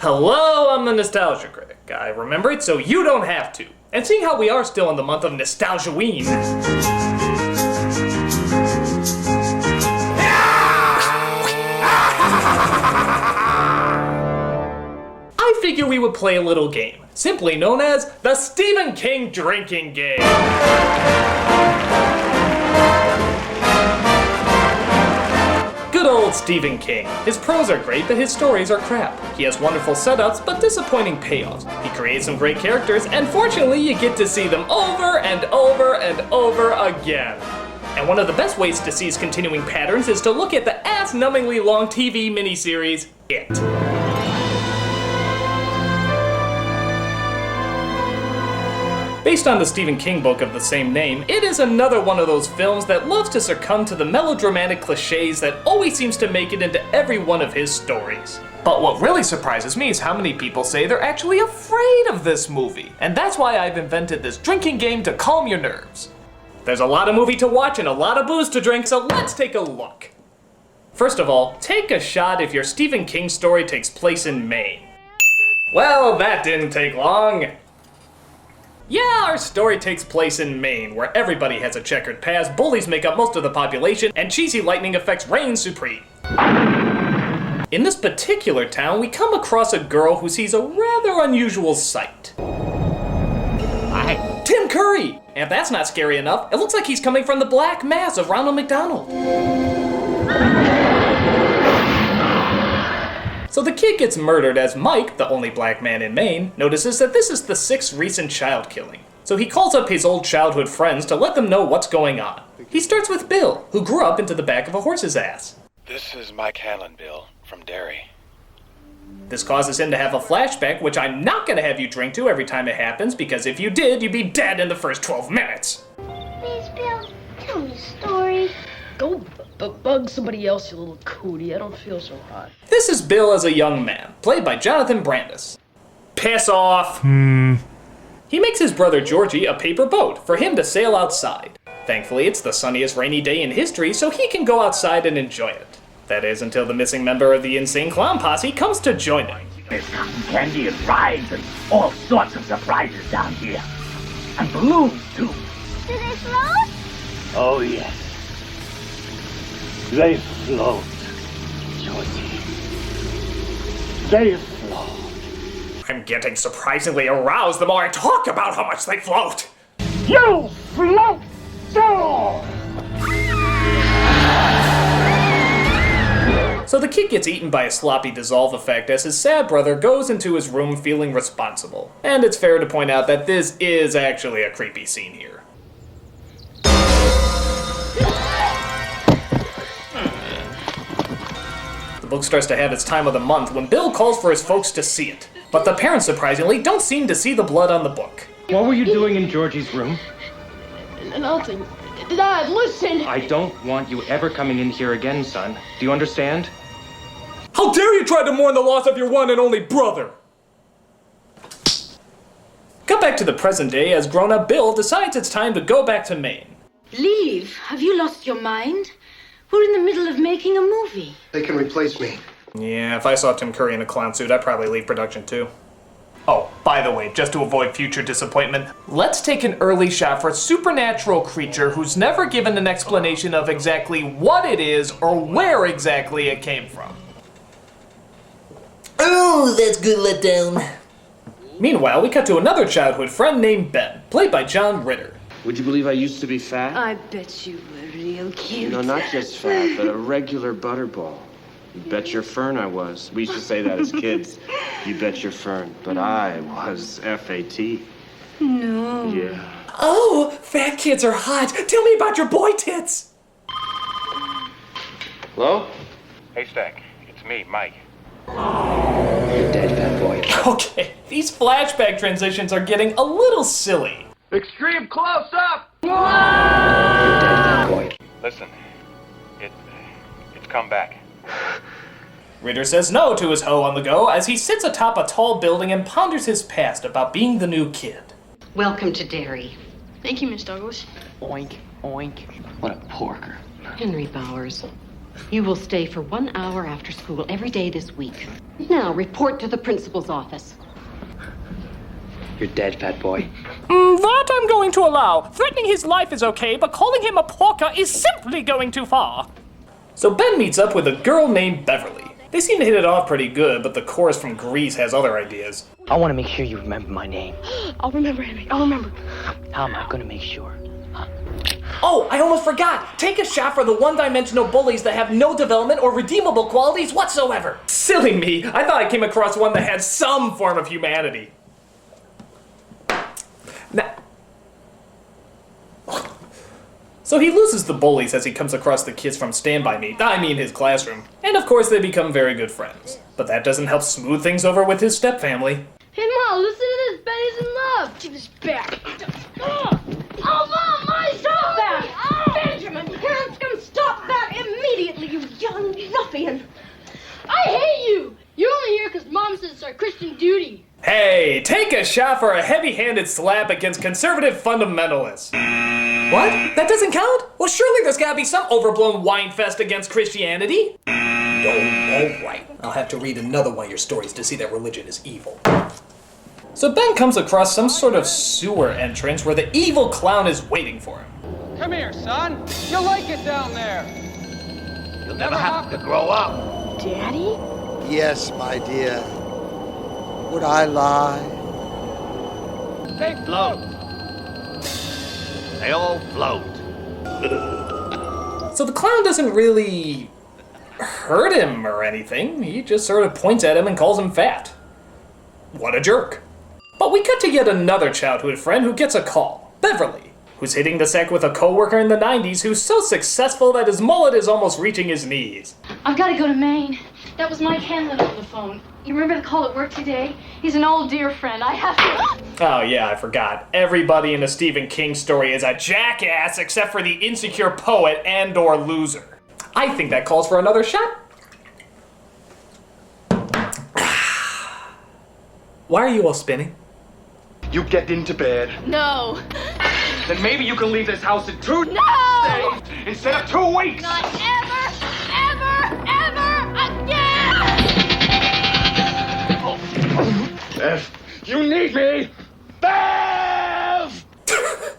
Hello, I'm the Nostalgia Critic. I remember it so you don't have to. And seeing how we are still in the month of Nostalgia-ween, I figure we would play a little game, simply known as the Stephen King Drinking Game. Good old Stephen King. His prose are great, but his stories are crap. He has wonderful setups, but disappointing payoffs. He creates some great characters, and fortunately you get to see them over and over and over again. And one of the best ways to see his continuing patterns is to look at the ass-numbingly long TV miniseries, It. Based on the Stephen King book of the same name, It is another one of those films that loves to succumb to the melodramatic cliches that always seems to make it into every one of his stories. But what really surprises me is how many people say they're actually afraid of this movie. And that's why I've invented this drinking game to calm your nerves. There's a lot of movie to watch and a lot of booze to drink, so let's take a look. First of all, take a shot if your Stephen King story takes place in Maine. Well, that didn't take long. Yeah, our story takes place in Maine, where everybody has a checkered past, bullies make up most of the population, and cheesy lightning effects reign supreme. In this particular town, we come across a girl who sees a rather unusual sight. Hi. Tim Curry! And if that's not scary enough, it looks like he's coming from the Black Mass of Ronald McDonald. So the kid gets murdered as Mike, the only black man in Maine, notices that this is the 6th recent child killing. So he calls up his old childhood friends to let them know what's going on. He starts with Bill, who grew up into the back of a horse's ass. This is Mike Hanlon, Bill, from Derry. This causes him to have a flashback, which I'm not going to have you drink to every time it happens, because if you did, you'd be dead in the first 12 minutes. Please, Bill, tell me a story. Go bug somebody else, you little cootie. I don't feel so hot. This is Bill as a young man, played by Jonathan Brandis. Piss off! He makes his brother Georgie a paper boat for him to sail outside. Thankfully, it's the sunniest rainy day in history, so he can go outside and enjoy it. That is, until the missing member of the Insane Clown Posse comes to join him. There's cotton candy and rides and all sorts of surprises down here. And balloons, too. Do they float? Oh, yes. They float, Georgie. They float. I'm getting surprisingly aroused the more I talk about how much they float. You float too! So the kid gets eaten by a sloppy dissolve effect as his sad brother goes into his room feeling responsible. And it's fair to point out that this is actually a creepy scene here. The book starts to have its time of the month when Bill calls for his folks to see it. But the parents, surprisingly, don't seem to see the blood on the book. What were you doing in Georgie's room? Nothing. Dad, listen! I don't want you ever coming in here again, son. Do you understand? How dare you try to mourn the loss of your one and only brother! Cut back to the present day as grown-up Bill decides it's time to go back to Maine. Leave? Have you lost your mind? We're in the middle of making a movie. They can replace me. Yeah, if I saw Tim Curry in a clown suit, I'd probably leave production too. Oh, by the way, just to avoid future disappointment, let's take an early shot for a supernatural creature who's never given an explanation of exactly what it is or where exactly it came from. Oh, that's good letdown. Meanwhile, we cut to another childhood friend named Ben, played by John Ritter. Would you believe I used to be fat? I bet you were real cute. No, not just fat, but a regular butterball. You bet your fern I was. We used to say that as kids. You bet your fern. But I was F-A-T. No. Yeah. Oh, fat kids are hot. Tell me about your boy tits. Hello? Haystack, it's me, Mike. You're dead, fat boy. Okay, these flashback transitions are getting a little silly. Extreme close-up! You're dead, fat boy. Listen, it's come back. Ritter says no to his hoe on the go as he sits atop a tall building and ponders his past about being the new kid. Welcome to Derry. Thank you, Miss Douglas. Oink, oink. What a porker. Henry Bowers. You will stay for 1 hour after school every day this week. Now, report to the principal's office. You're dead, fat boy. That I'm going to allow. Threatening his life is okay, but calling him a porker is simply going too far. So Ben meets up with a girl named Beverly. They seem to hit it off pretty good, but the chorus from Grease has other ideas. I want to make sure you remember my name. I'll remember, Henry. I'll remember. How am I going to make sure? Huh? Oh, I almost forgot. Take a shot for the one-dimensional bullies that have no development or redeemable qualities whatsoever. Silly me. I thought I came across one that had some form of humanity. Now, so he loses the bullies as he comes across the kids from Stand By Me, I mean his classroom. And of course they become very good friends. But that doesn't help smooth things over with his stepfamily. Hey, Mom, listen to this. Betty's in love. Give this back. Oh, Mom, my stop that! Benjamin, Hanscom, stop that immediately, you young ruffian. I hate you. You're only here because Mom says it's our Christian duty. Hey, take a shot for a heavy-handed slap against conservative fundamentalists. What? That doesn't count? Well, surely there's gotta be some overblown wine fest against Christianity. Oh, alright. I'll have to read another one of your stories to see that religion is evil. So Ben comes across some sort of sewer entrance where the evil clown is waiting for him. Come here, son. You'll like it down there. You'll never have to grow up. Daddy? Yes, my dear. Would I lie? They float. They all float. So the clown doesn't really hurt him or anything. He just sort of points at him and calls him fat. What a jerk. But we cut to yet another childhood friend who gets a call. Beverly, who's hitting the sack with a coworker in the 90s who's so successful that his mullet is almost reaching his knees. I've got to go to Maine. That was Mike Hanlon on the phone. You remember the call at work today? He's an old dear friend. I have to... Oh yeah, I forgot. Everybody in a Stephen King story is a jackass except for the insecure poet and or loser. I think that calls for another shot. Why are you all spinning? You get into bed. No. Then maybe you can leave this house in 2 No! days instead of 2 weeks. Not ever, ever again! Bev, you need me. Bev!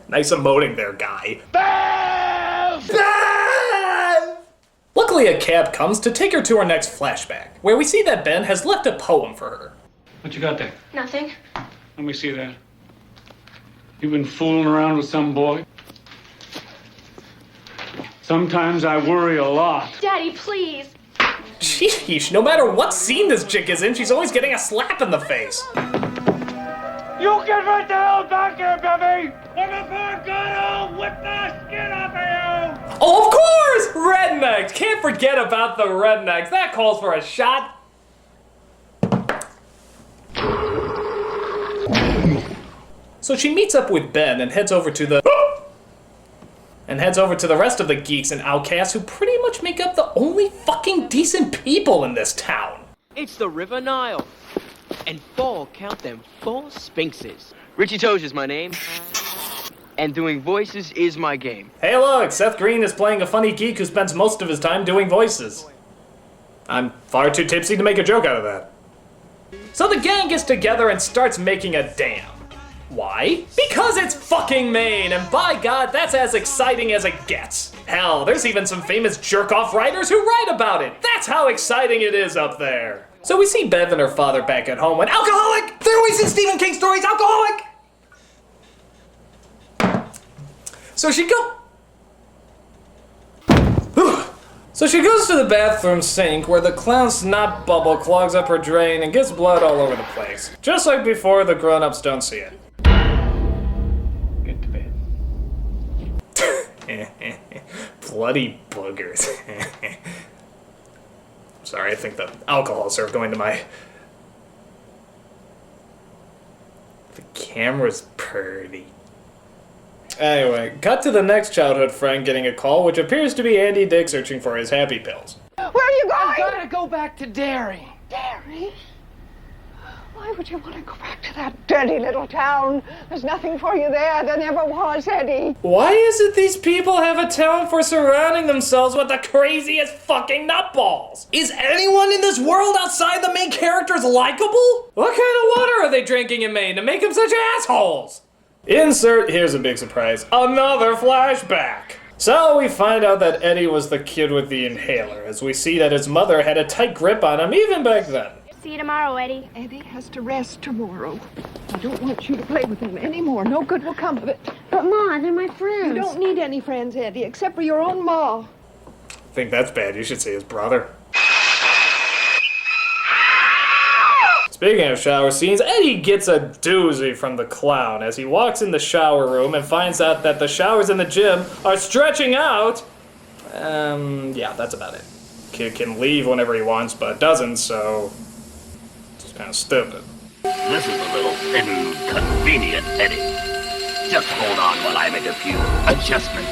Nice emoting there, guy. Bev! Bev! Luckily, a cab comes to take her to our next flashback, where we see that Ben has left a poem for her. What you got there? Nothing. Let me see that. You've been fooling around with some boy? Sometimes I worry a lot. Daddy, please. Sheesh, no matter what scene this chick is in, she's always getting a slap in the face. You get right the hell back here, Bevy! Or before God, I'll whip the skin off of you! Oh, of course! Rednecks! Can't forget about the rednecks. That calls for a shot. So she meets up with Ben and heads over to the rest of the geeks and outcasts who pretty much make up the only fucking decent people in this town. It's the River Nile. And count them 4 sphinxes. Richie Toge is my name. And doing voices is my game. Hey look, Seth Green is playing a funny geek who spends most of his time doing voices. I'm far too tipsy to make a joke out of that. So the gang gets together and starts making a dam. Why? Because it's fucking Maine, and by God, that's as exciting as it gets. Hell, there's even some famous jerk-off writers who write about it. That's how exciting it is up there. So we see Bev and her father back at home when alcoholic! They're always in Stephen King stories, alcoholic! So she goes to the bathroom sink where the clown's snot bubble clogs up her drain and gets blood all over the place. Just like before, the grown-ups don't see it. Get to bed. Bloody boogers. Sorry, I think the alcohol started going to my... The camera's pretty. Anyway, cut to the next childhood friend getting a call, which appears to be Andy Dick searching for his happy pills. Where are you going? I gotta go back to Derry. Derry? Why would you want to go back to that dirty little town? There's nothing for you there. There never was, Eddie. Why is it these people have a talent for surrounding themselves with the craziest fucking nutballs? Is anyone in this world outside the main characters likable? What kind of water are they drinking in Maine to make them such assholes? Insert, here's a big surprise, another flashback. So we find out that Eddie was the kid with the inhaler, as we see that his mother had a tight grip on him even back then. See you tomorrow, Eddie. Eddie has to rest tomorrow. I don't want you to play with him anymore. No good will come of it. But Ma, they're my friends. You don't need any friends, Eddie, except for your own Ma. I think that's bad. You should see his brother. Speaking of shower scenes, Eddie gets a doozy from the clown as he walks in the shower room and finds out that the showers in the gym are stretching out. Yeah, that's about it. Kid can leave whenever he wants, but doesn't, so it's kind of stupid. This is a little inconvenient, Eddie. Just hold on while I make a few adjustments.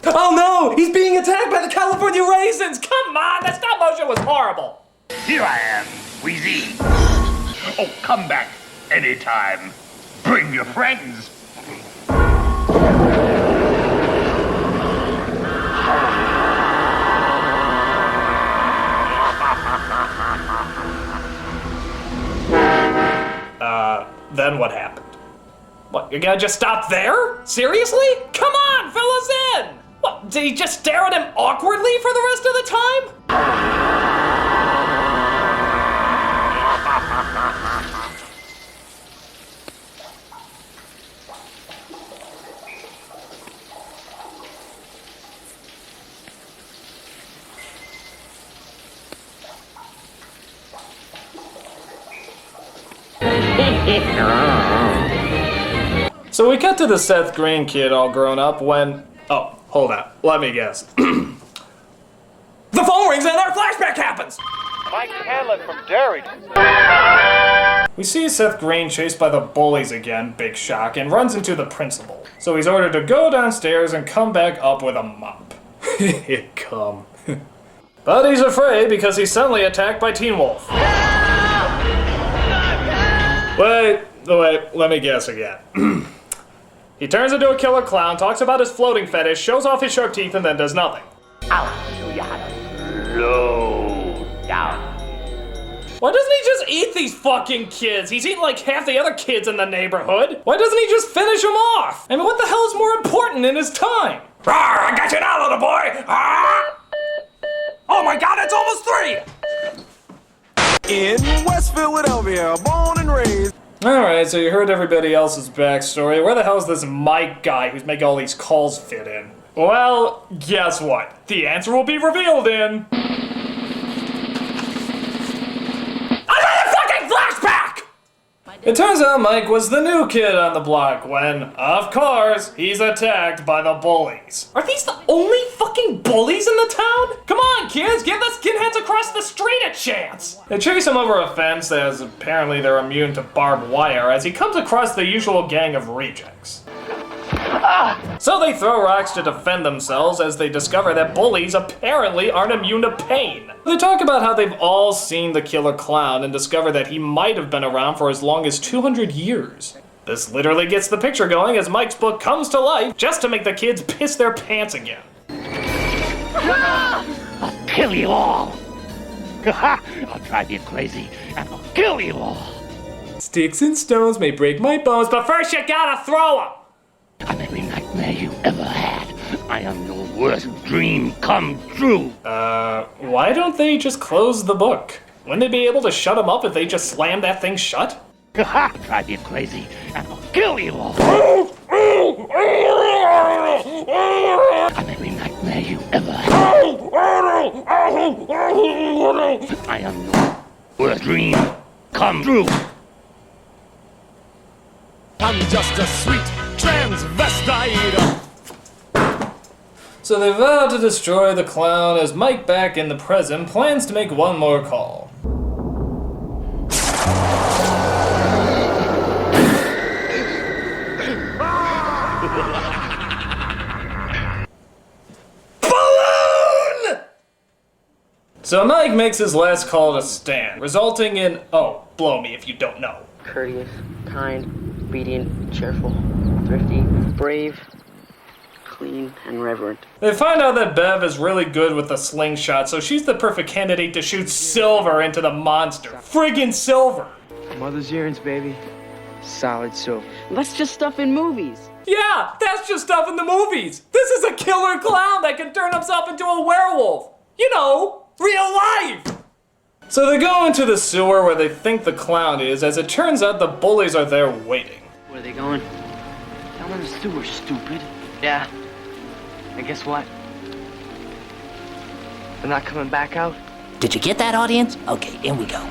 Oh no! He's being attacked by the California Raisins! Come on! That stop motion was horrible! Here I am, Wheezy. Oh, come back anytime. Bring your friends. Then what happened? What, you're gonna just stop there? Seriously? Come on, fill us in! What, did he just stare at him awkwardly for the rest of the time? So we cut to the Seth Green kid all grown up when... Oh, hold on. Let me guess. The phone rings and our flashback happens! Mike Hanlon from Derry. We see Seth Green chased by the bullies again, big shock, and runs into the principal. So he's ordered to go downstairs and come back up with a mop. Come. But he's afraid because he's suddenly attacked by Teen Wolf. Wait, let me guess again. He turns into a killer clown, talks about his floating fetish, shows off his sharp teeth, and then does nothing. I'll show you how to slow down. Why doesn't he just eat these fucking kids? He's eaten like half the other kids in the neighborhood. Why doesn't he just finish them off? I mean, what the hell is more important in his time? Rawr, I got you now, little boy! Ah! Oh my god, it's almost 3! In West Philadelphia, born and raised. Alright, so you heard everybody else's backstory. Where the hell is this Mike guy who's making all these calls fit in? Well, guess what? The answer will be revealed in... another fucking flashback! It turns out Mike was the new kid on the block when, of course, he's attacked by the bullies. Are these the only fucking bullies in the town? Come on, kids, give the skinheads across the street a chance! They chase him over a fence as apparently they're immune to barbed wire as he comes across the usual gang of rejects. So they throw rocks to defend themselves as they discover that bullies apparently aren't immune to pain. They talk about how they've all seen the killer clown and discover that he might have been around for as long as 200 years. This literally gets the picture going as Mike's book comes to life just to make the kids piss their pants again. I'll kill you all. I'll drive you crazy and I'll kill you all. Sticks and stones may break my bones, but first you gotta throw them! I'm every nightmare you ever had. I am your worst dream come true. Why don't they just close the book? Wouldn't they be able to shut him up if they just slammed that thing shut? I'll drive you crazy and I'll kill you all. I'm every nightmare you ever had. I am your worst dream come true. I'm just a sweet transvestite. So they vow to destroy the clown as Mike, back in the present, plans to make one more call. So Mike makes his last call to Stan, resulting in, oh, blow me if you don't know. Courteous, kind, obedient, cheerful, thrifty, brave, clean, and reverent. They find out that Bev is really good with the slingshot, so she's the perfect candidate to shoot silver into the monster. Friggin' silver! Mother's earrings, baby. Solid silver. That's just stuff in movies. Yeah, that's just stuff in the movies. This is a killer clown that can turn himself into a werewolf. You know, real life. So they go into the sewer where they think the clown is. As it turns out, the bullies are there waiting. Where are they going? Down in the sewer, stupid. Yeah. And guess what? They're not coming back out. Did you get that, audience? Okay, in we go.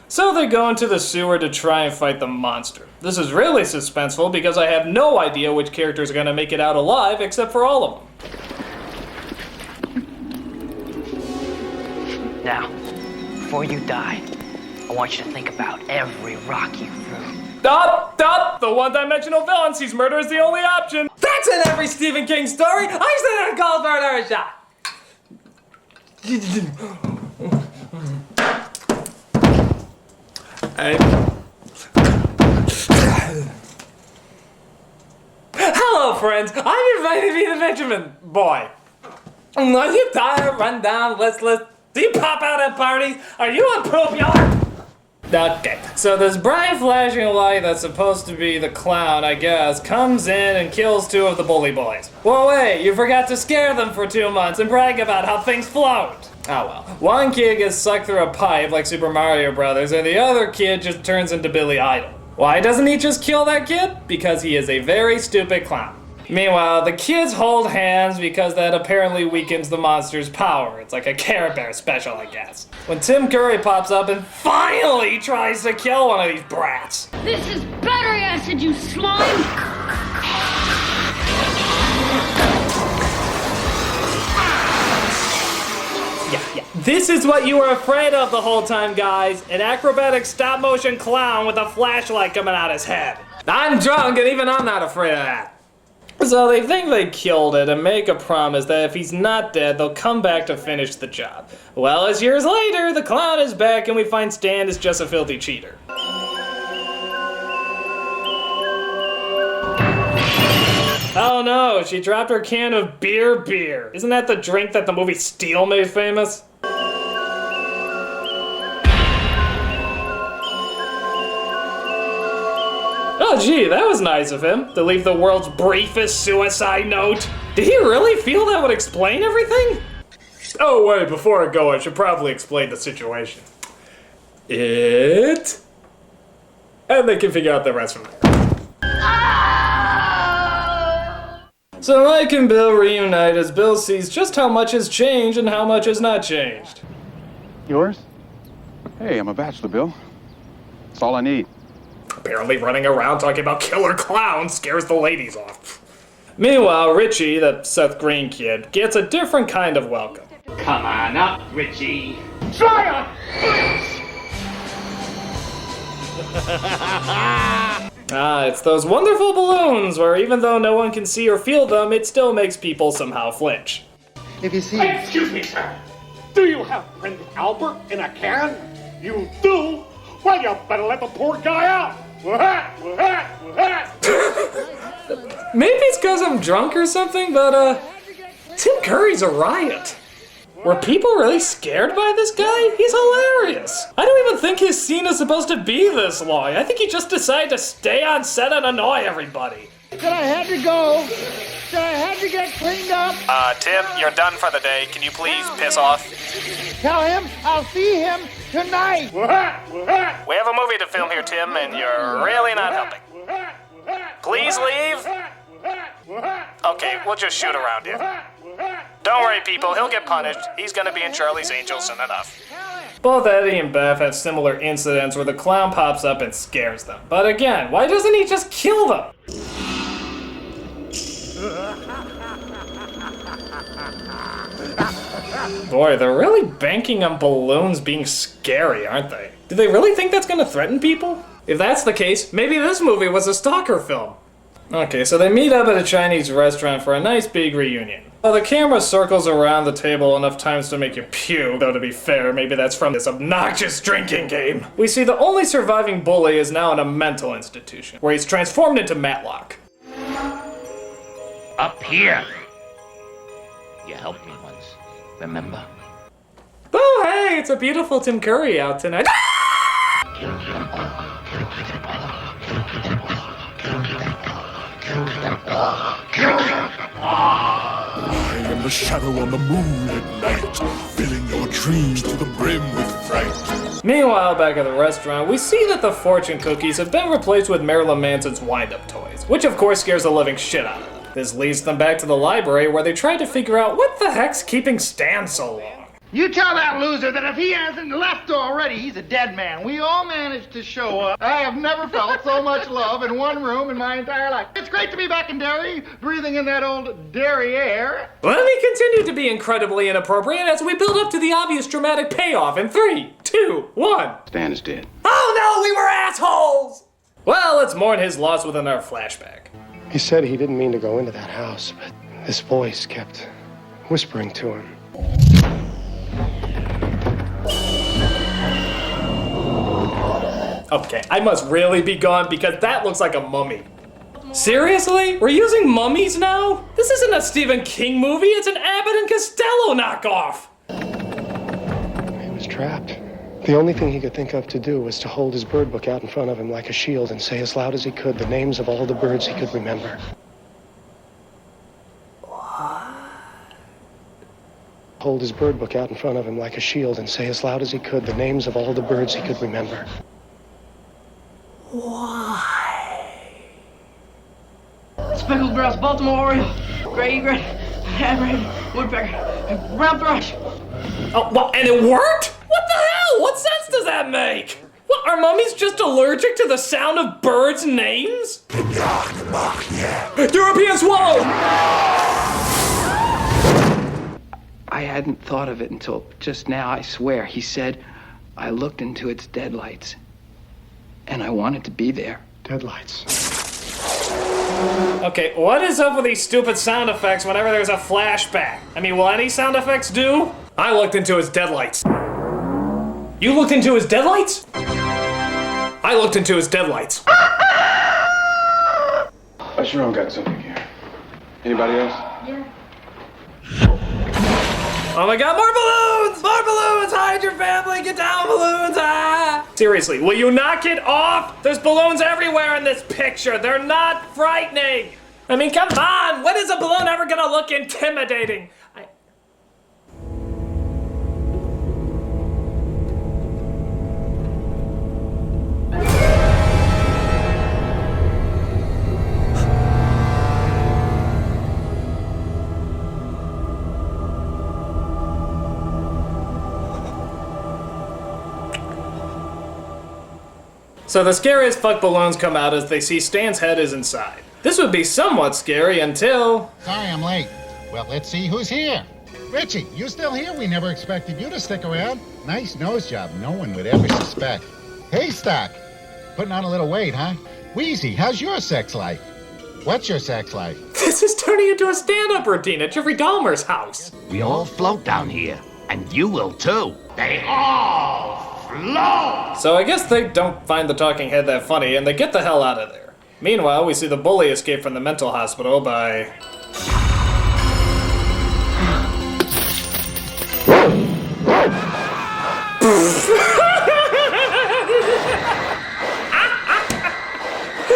So they go into the sewer to try and fight the monster. This is really suspenseful because I have no idea which characters are going to make it out alive except for all of them. Now, before you die, I want you to think about every rock you threw. Stop! Stop! The one-dimensional villain sees murder as the only option. That's in every Stephen King story. I said it called murder shot. Hello, friends. I'm invited to be the Benjamin boy. Are you tired, run down, listless? Do you pop out at parties? Are you on poop yard? Okay, so this bright flashing light that's supposed to be the clown, I guess, comes in and kills 2 of the bully boys. Well, wait, you forgot to scare them for 2 months and brag about how things float. Oh well. One kid gets sucked through a pipe like Super Mario Brothers, and the other kid just turns into Billy Idol. Why doesn't he just kill that kid? Because he is a very stupid clown. Meanwhile, the kids hold hands because that apparently weakens the monster's power. It's like a Care Bear special, I guess. When Tim Curry pops up and finally tries to kill one of these brats. This is battery acid, you slime! Yeah. This is what you were afraid of the whole time, guys. An acrobatic stop-motion clown with a flashlight coming out his head. I'm drunk and even I'm not afraid of that. So they think they killed it and make a promise that if he's not dead, they'll come back to finish the job. Well, as years later, the clown is back and we find Stan is just a filthy cheater. Oh no, she dropped her can of beer. Isn't that the drink that the movie Steel made famous? Oh gee, that was nice of him, to leave the world's briefest suicide note. Did he really feel that would explain everything? Oh wait, before I go, I should probably explain the situation. And they can figure out the rest from there. So Mike and Bill reunite as Bill sees just how much has changed and how much has not changed. Yours? Hey, I'm a bachelor, Bill. That's all I need. Apparently running around talking about killer clowns scares the ladies off. Meanwhile, Richie, the Seth Green kid, gets a different kind of welcome. Come on up, Richie. Try It's those wonderful balloons where even though no one can see or feel them, it still makes people somehow flinch. If you see... Excuse me, sir. Do you have Prince Albert in a can? You do? Well, you better let the poor guy out. Maybe it's because I'm drunk or something, but Tim Curry's a riot. Were people really scared by this guy? He's hilarious. I don't even think his scene is supposed to be this long. I think he just decided to stay on set and annoy everybody. But I had to go. So I had to get cleaned up. Tim, you're done for the day. Can you please piss off? Tell him I'll see him tonight. We have a movie to film here, Tim, and you're really not helping. Please leave. Okay, we'll just shoot around you. Don't worry, people. He'll get punished. He's gonna be in Charlie's Angels soon enough. Both Eddie and Beth have similar incidents where the clown pops up and scares them. But again, why doesn't he just kill them? Boy, they're really banking on balloons being scary, aren't they? Do they really think that's gonna threaten people? If that's the case, maybe this movie was a stalker film. Okay, so they meet up at a Chinese restaurant for a nice big reunion. Well, the camera circles around the table enough times to make you puke, though to be fair, maybe that's from this obnoxious drinking game. We see the only surviving bully is now in a mental institution, where he's transformed into Matlock. Up here. You helped me once, remember? Oh, hey, it's a beautiful Tim Curry out tonight. I am the shadow on the moon at night, filling your dreams to the brim with fright. Meanwhile, back at the restaurant, we see that the fortune cookies have been replaced with Marilyn Manson's wind-up toys, which of course scares the living shit out of them. This leads them back to the library where they try to figure out what the heck's keeping Stan so long. You tell that loser that if he hasn't left already, he's a dead man. We all managed to show up. I have never felt so much love in one room in my entire life. It's great to be back in Derry, breathing in that old Derry air. Let me continue to be incredibly inappropriate as we build up to the obvious dramatic payoff in 3, 2, 1. Stan is dead. Oh no, we were assholes! Well, let's mourn his loss within our flashback. He said he didn't mean to go into that house, but this voice kept whispering to him. Okay, I must really be gone because that looks like a mummy. Seriously? We're using mummies now? This isn't a Stephen King movie, it's an Abbott and Costello knockoff! He was trapped. The only thing he could think of to do was to hold his bird book out in front of him like a shield and say as loud as he could the names of all the birds he could remember. Hold his bird book out in front of him like a shield and say as loud as he could the names of all the birds he could remember. Why? Speckled grouse, Baltimore Oriole, gray egret, hammerhead, woodpecker, brown thrush. Oh, well, and it worked? What the hell? What sense does that make? What, are mummies just allergic to the sound of birds' names? European swallow! I hadn't thought of it until just now, I swear. He said, I looked into its deadlights, and I wanted to be there. Deadlights. Okay, what is up with these stupid sound effects whenever there's a flashback? I mean, will any sound effects do? I looked into his deadlights. You looked into his deadlights? I looked into his deadlights. I sure got something here. Anybody else? Yeah. Oh my god, more balloons! More balloons! Hide your family, get down, balloons! Ah! Seriously, will you knock it off? There's balloons everywhere in this picture. They're not frightening. I mean, come on! When is a balloon ever gonna look intimidating? So the scariest fuck balloons come out as they see Stan's head is inside. This would be somewhat scary until... Sorry I'm late. Well, let's see who's here. Richie, you still here? We never expected you to stick around. Nice nose job. No one would ever suspect. Haystack, putting on a little weight, huh? Wheezy, how's your sex life? What's your sex life? This is turning into a stand-up routine at Jeffrey Dahmer's house. We all float down here, and you will too. They all float! So I guess they don't find the talking head that funny, and they get the hell out of there. Meanwhile, we see the bully escape from the mental hospital by...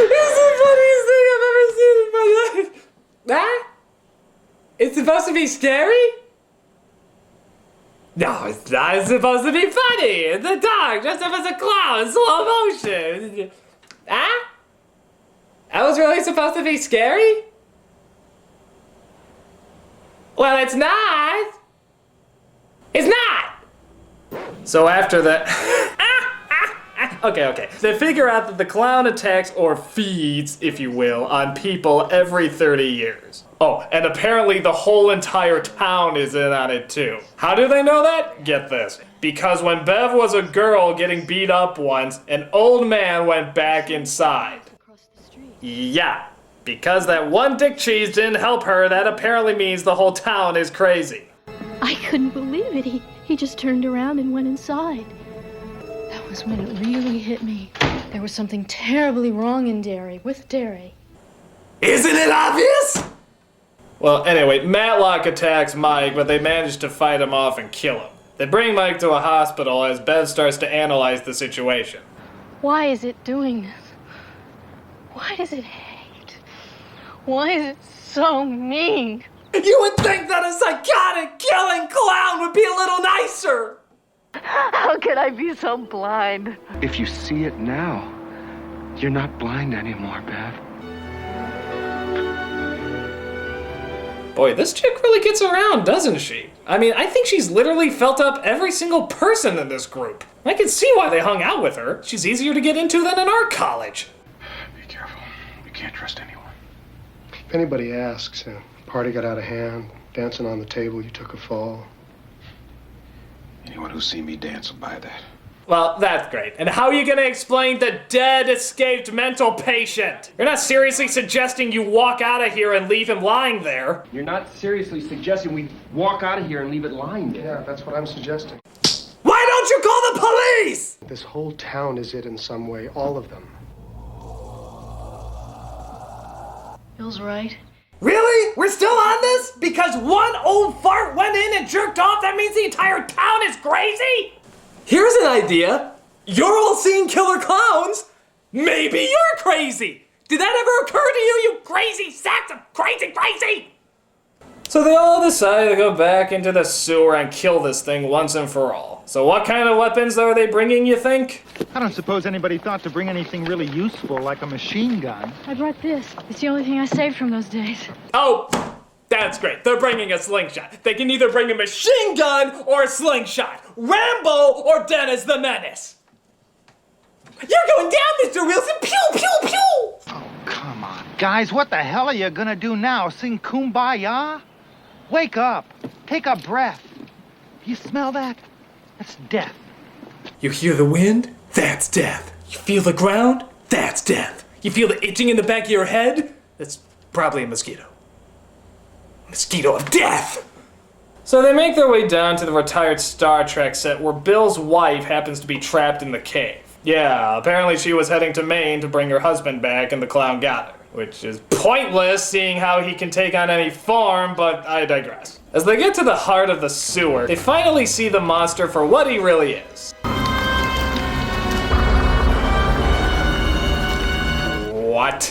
It's the funniest thing I've ever seen in my life. Ah? It's supposed to be scary? No, it's not. It's supposed to be funny. It's a dog dressed up as a clown in slow motion. Ah? That was really supposed to be scary? Well, it's not. It's not. So after that... Okay. They figure out that the clown attacks or feeds, if you will, on people every 30 years. Oh, and apparently the whole entire town is in on it too. How do they know that? Get this. Because when Bev was a girl getting beat up once, an old man went back inside. Yeah. Because that one dick cheese didn't help her, that apparently means the whole town is crazy. I couldn't believe it. He just turned around and went inside. That was when it really hit me. There was something terribly wrong in Derry, with Derry. Isn't it obvious? Well, anyway, Matlock attacks Mike, but they manage to fight him off and kill him. They bring Mike to a hospital as Bev starts to analyze the situation. Why is it doing this? Why does it hate? Why is it so mean? You would think that a psychotic killing clown would be a little nicer! How can I be so blind? If you see it now, you're not blind anymore, Bev. Boy, this chick really gets around, doesn't she? I mean, I think she's literally felt up every single person in this group. I can see why they hung out with her. She's easier to get into than an art college. Be careful. You can't trust anyone. If anybody asks, party got out of hand, dancing on the table, you took a fall. Anyone who's seen me dance will buy that. Well, that's great. And how are you gonna explain the dead escaped mental patient? You're not seriously suggesting you walk out of here and leave him lying there. You're not seriously suggesting we walk out of here and leave it lying there. Yeah, that's what I'm suggesting. Why don't you call the police? This whole town is it in some way, all of them. Bill's right. Really? We're still on this? Because one old fart went in and jerked off, that means the entire town is crazy? Here's an idea. You're all seeing killer clowns. Maybe you're crazy. Did that ever occur to you, you crazy sacks of crazy? So they all decide to go back into the sewer and kill this thing once and for all. So what kind of weapons are they bringing, you think? I don't suppose anybody thought to bring anything really useful like a machine gun. I brought this. It's the only thing I saved from those days. Oh, that's great. They're bringing a slingshot. They can either bring a machine gun or a slingshot. Rambo or Dennis the Menace. You're going down, Mr. Wilson. Pew, pew, pew. Oh, come on. Guys, what the hell are you gonna do now? Sing Kumbaya? Wake up. Take a breath. You smell that? That's death. You hear the wind? That's death. You feel the ground? That's death. You feel the itching in the back of your head? That's probably a mosquito. Mosquito of death! So they make their way down to the retired Star Trek set where Bill's wife happens to be trapped in the cave. Yeah, apparently she was heading to Maine to bring her husband back and the clown got her. Which is pointless seeing how he can take on any form, but I digress. As they get to the heart of the sewer, they finally see the monster for what he really is. What?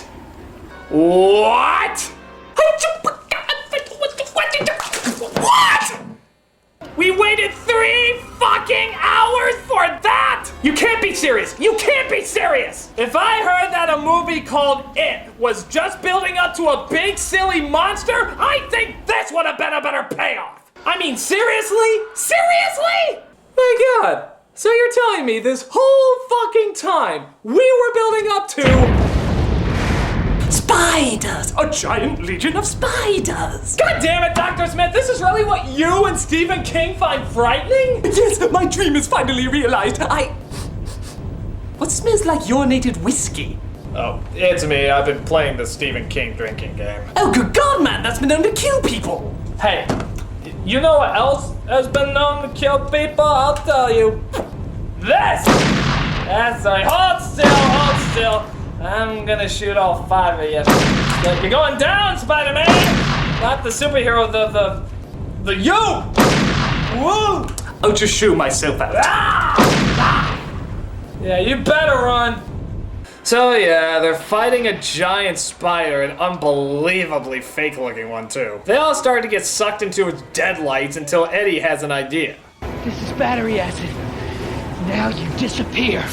What? What? We waited 3 fucking hours for that! You can't be serious! You can't be serious! If I heard that a movie called It was just building up to a big silly monster, I think this would have been a better payoff! I mean, seriously? Seriously? My god. So you're telling me this whole fucking time we were building up to... Spiders! A giant legion of spiders! God damn it, Dr. Smith, this is really what you and Stephen King find frightening? Yes, my dream is finally realized. What smells like urinated whiskey? Oh, it's me. I've been playing the Stephen King drinking game. Oh, good God, man, that's been known to kill people. Hey, you know what else has been known to kill people? I'll tell you. This! That's right. Hold still, hold still. I'm gonna shoot all 5 of you. You're going down, Spider-Man! Not the superhero, the you! Woo! I'll just shoot myself out. Yeah, you better run. So yeah, they're fighting a giant spider, an unbelievably fake-looking one too. They all start to get sucked into its deadlights until Eddie has an idea. This is battery acid. Now you disappear.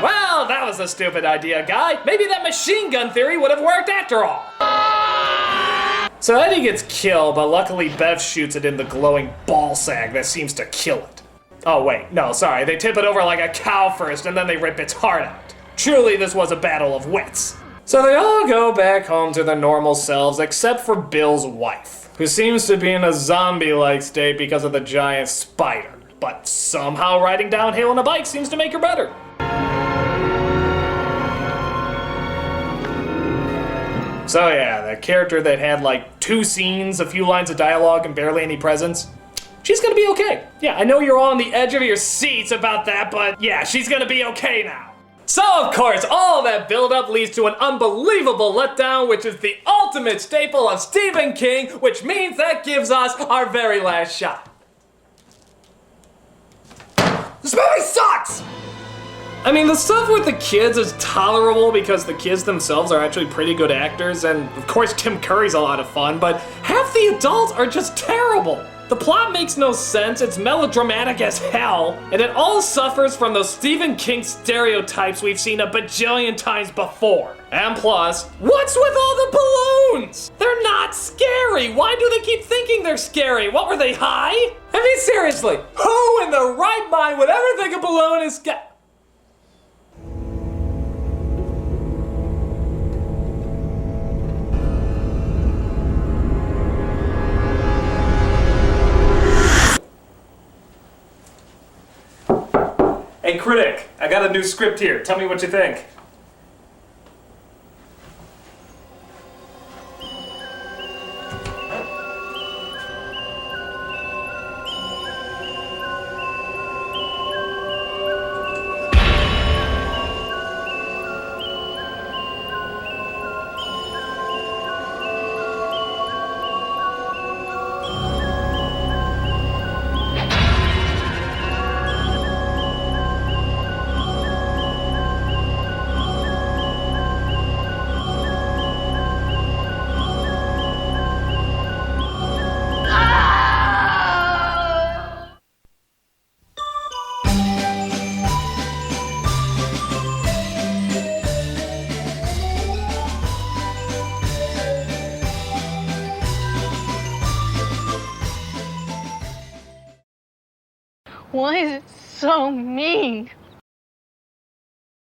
Well, that was a stupid idea, guy. Maybe that machine gun theory would have worked after all. So Eddie gets killed, but luckily Bev shoots it in the glowing ball sack that seems to kill it. Oh wait, no, sorry. They tip it over like a cow first, and then they rip its heart out. Truly, this was a battle of wits. So they all go back home to their normal selves, except for Bill's wife, who seems to be in a zombie-like state because of the giant spider. But somehow riding downhill on a bike seems to make her better. So yeah, the character that had like 2 scenes, a few lines of dialogue, and barely any presence, she's gonna be okay. Yeah, I know you're all on the edge of your seats about that, but yeah, she's gonna be okay now. So of course, all that build-up leads to an unbelievable letdown, which is the ultimate staple of Stephen King, which means that gives us our very last shot. This movie sucks! I mean, the stuff with the kids is tolerable because the kids themselves are actually pretty good actors, and of course Tim Curry's a lot of fun, but half the adults are just terrible. The plot makes no sense, it's melodramatic as hell, and it all suffers from those Stephen King stereotypes we've seen a bajillion times before. And plus, what's with all the balloons? They're not scary! Why do they keep thinking they're scary? What, were they high? I mean, seriously, who in their right mind would ever think a balloon is scary? Hey, Critic, I got a new script here. Tell me what you think. Why is it so mean?